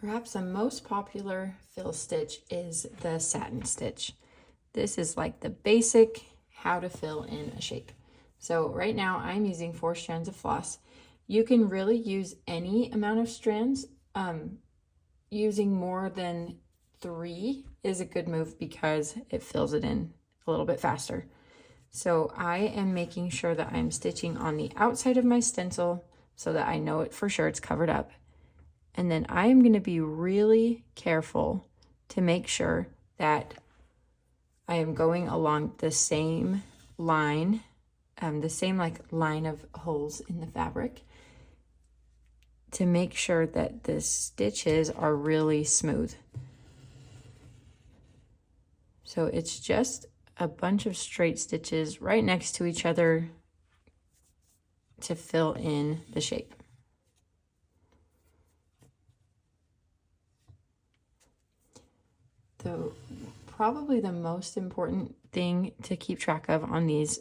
Perhaps the most popular fill stitch is the satin stitch. This is like the basic how to fill in a shape. So right now I'm using 4 strands of floss. You can really use any amount of strands. Using more than 3 is a good move because it fills it in a little bit faster. So I am making sure that I'm stitching on the outside of my stencil so that I know it for sure it's covered up. And then I am going to be really careful to make sure that I am going along the same line, the same line of holes in the fabric, to make sure that the stitches are really smooth. So it's just a bunch of straight stitches right next to each other to fill in the shape. Probably the most important thing to keep track of on these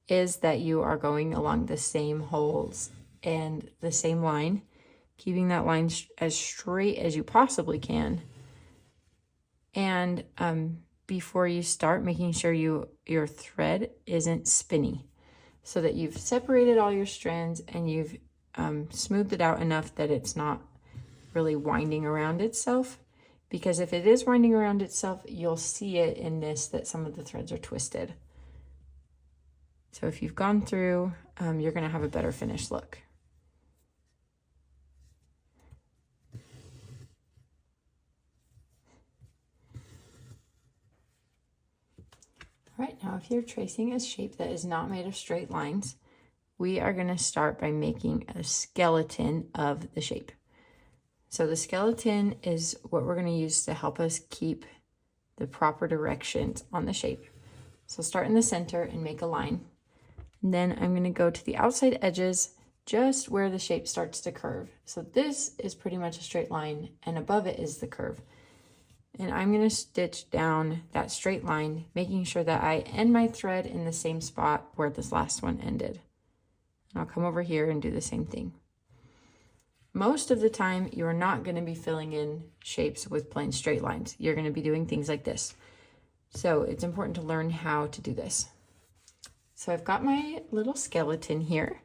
is that you are going along the same holes and the same line, keeping that line as straight as you possibly can. And before you start, making sure your thread isn't spinny, so that you've separated all your strands and you've smoothed it out enough that it's not really winding around itself. Because if it is winding around itself, you'll see it in this, that some of the threads are twisted. So if you've gone through, you're going to have a better finished look. All right, now if you're tracing a shape that is not made of straight lines, we are going to start by making a skeleton of the shape. So the skeleton is what we're going to use to help us keep the proper directions on the shape. So start in the center and make a line. And then I'm going to go to the outside edges, just where the shape starts to curve. So this is pretty much a straight line, and above it is the curve. And I'm going to stitch down that straight line, making sure that I end my thread in the same spot where this last one ended. And I'll come over here and do the same thing. Most of the time, you're not going to be filling in shapes with plain straight lines. You're going to be doing things like this. So it's important to learn how to do this. So I've got my little skeleton here,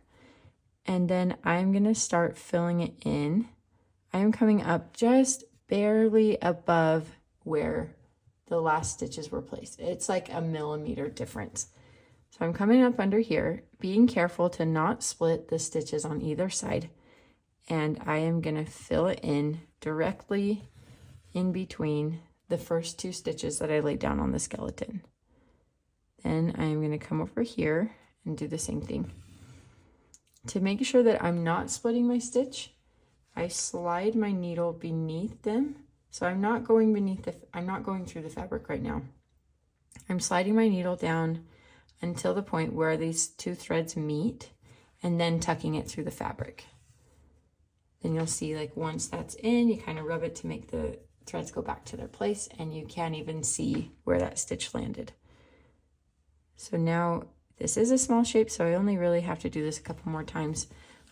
and then I'm going to start filling it in. I am coming up just barely above where the last stitches were placed. It's like a millimeter difference. So I'm coming up under here, being careful to not split the stitches on either side. And I am going to fill it in directly in between the first 2 stitches that I laid down on the skeleton. Then I am going to come over here and do the same thing. To make sure that I'm not splitting my stitch, I slide my needle beneath them. So I'm not going through the fabric right now. I'm sliding my needle down until the point where these 2 threads meet, and then tucking it through the fabric. Then you'll see, like, once that's in, you kind of rub it to make the threads go back to their place, and you can't even see where that stitch landed. So now this is a small shape, so I only really have to do this a couple more times.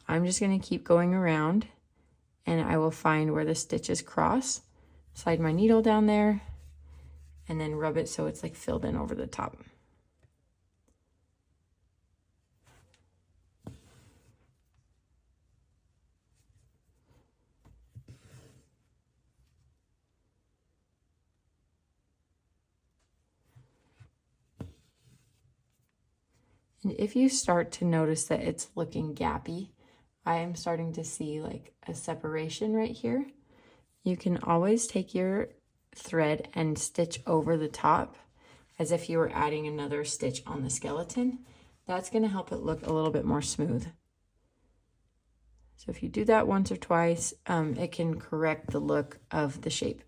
I'm just going to keep going around, and I will find where the stitches cross, slide my needle down there, and then rub it so it's like filled in over the top. And if you start to notice that it's looking gappy, I am starting to see like a separation right here. You can always take your thread and stitch over the top as if you were adding another stitch on the skeleton. That's going to help it look a little bit more smooth. So if you do that once or twice, it can correct the look of the shape.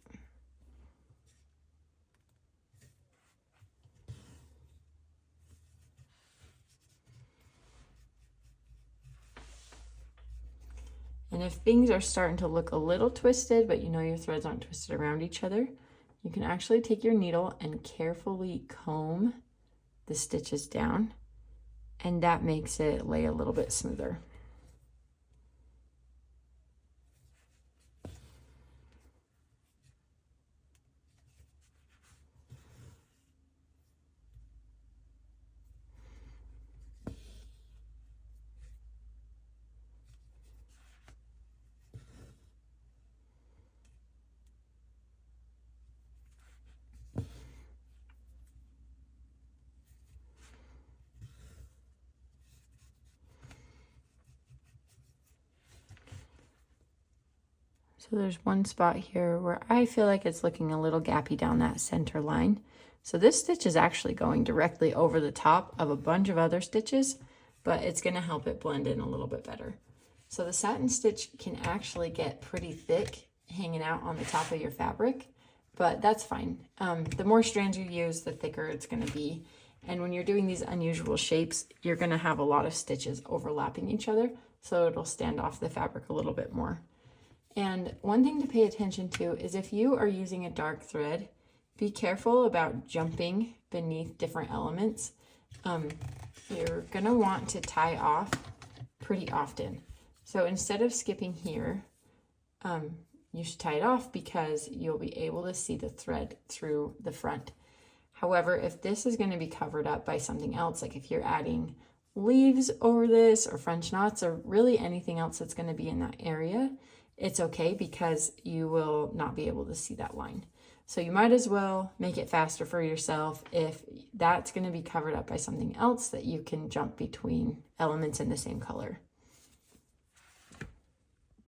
And if things are starting to look a little twisted, but you know your threads aren't twisted around each other, you can actually take your needle and carefully comb the stitches down, and that makes it lay a little bit smoother. So there's one spot here where I feel like it's looking a little gappy down that center line. So this stitch is actually going directly over the top of a bunch of other stitches, but it's going to help it blend in a little bit better. So the satin stitch can actually get pretty thick hanging out on the top of your fabric, but that's fine. The more strands you use, the thicker it's going to be. And when you're doing these unusual shapes, you're going to have a lot of stitches overlapping each other, so it'll stand off the fabric a little bit more. And one thing to pay attention to is if you are using a dark thread, be careful about jumping beneath different elements. You're gonna want to tie off pretty often. So instead of skipping here, you should tie it off because you'll be able to see the thread through the front. However, if this is gonna be covered up by something else, like if you're adding leaves over this or French knots or really anything else that's gonna be in that area, it's okay because you will not be able to see that line. So you might as well make it faster for yourself if that's going to be covered up by something else that you can jump between elements in the same color.